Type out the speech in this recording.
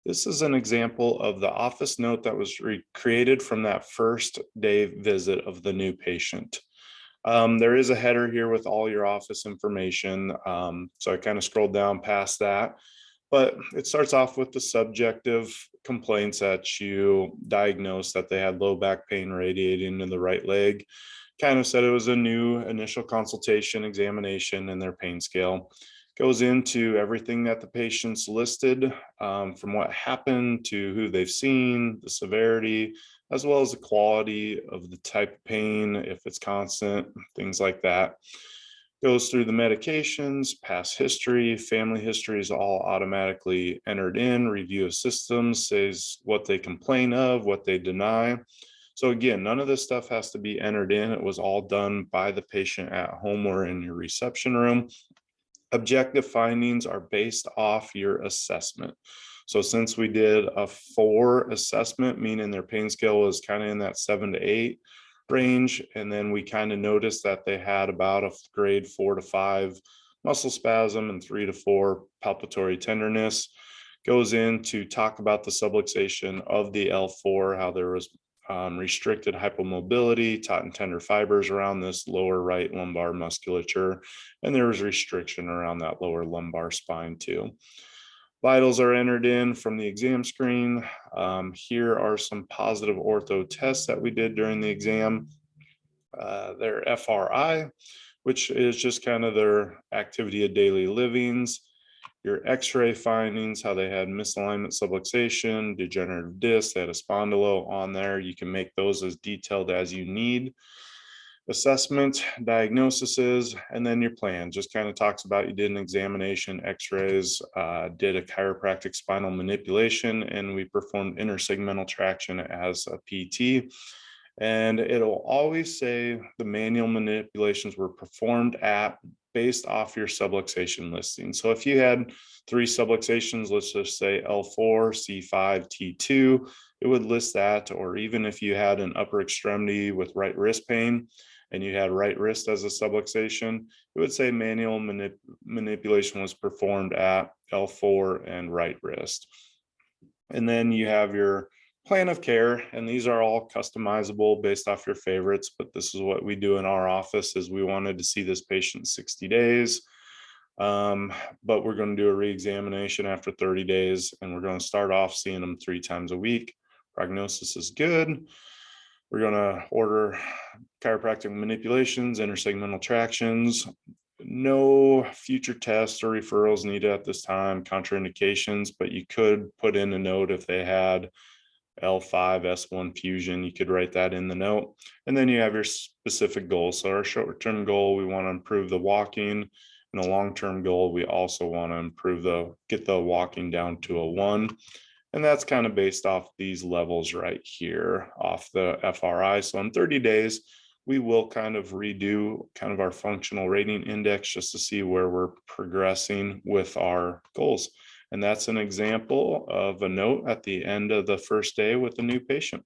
This is an example of the office note that was created from that first day visit of the new patient. There is a header here with all your office information. So I kind of scrolled down past that, but it starts off with the subjective complaints that you diagnosed that they had low back pain radiating in the right leg. Kind of said it was a new initial consultation examination and their pain scale. Goes into everything that the patient's listed, from what happened to who they've seen, the severity, as well as the quality of the type of pain, if it's constant, things like that. Goes through the medications, past history, family history is all automatically entered in. Review of systems says what they complain of, what they deny. So again, none of this stuff has to be entered in. It was all done by the patient at home or in your reception room. Objective findings are based off your assessment. So since we did a 4 assessment, meaning their pain scale was kind of in that 7 to 8 range, and then we kind of noticed that they had about a grade 4 to 5 muscle spasm and 3 to 4 palpatory tenderness. Goes in to talk about the subluxation of the L4, how there was restricted hypomobility, taut and tender fibers around this lower right lumbar musculature, and there was restriction around that lower lumbar spine too. Vitals are entered in from the exam screen. Here are some positive ortho tests that we did during the exam. Their FRI, which is just kind of their activity of daily livings. Your x-ray findings, how they had misalignment subluxation, degenerative disc, they had a spondylo on there. You can make those as detailed as you need. Assessment, diagnoses, and then your plan. Just kind of talks about you did an examination, x-rays, did a chiropractic spinal manipulation, and we performed intersegmental traction as a PT. And it'll always say the manual manipulations were performed at based off your subluxation listing. So if you had 3 subluxations, let's just say L4, C5, T2, it would list that. Or even if you had an upper extremity with right wrist pain and you had right wrist as a subluxation, it would say manual manipulation was performed at L4 and right wrist. And then you have your plan of care, and these are all customizable based off your favorites, but this is what we do in our office. Is we wanted to see this patient 60 days, but we're going to do a re-examination after 30 days, and we're going to start off seeing them 3 times a week. Prognosis is good. We're going to order chiropractic manipulations, intersegmental tractions. No future tests or referrals needed at this time, contraindications, but you could put in a note if they had L5, S1 fusion, you could write that in the note. And then you have your specific goals. So our short-term goal, we want to improve the walking. And a long-term goal, we also want to get the walking down to a 1. And that's kind of based off these levels right here off the FRI. So in 30 days, we will kind of redo kind of our functional rating index just to see where we're progressing with our goals. And that's an example of a note at the end of the first day with a new patient.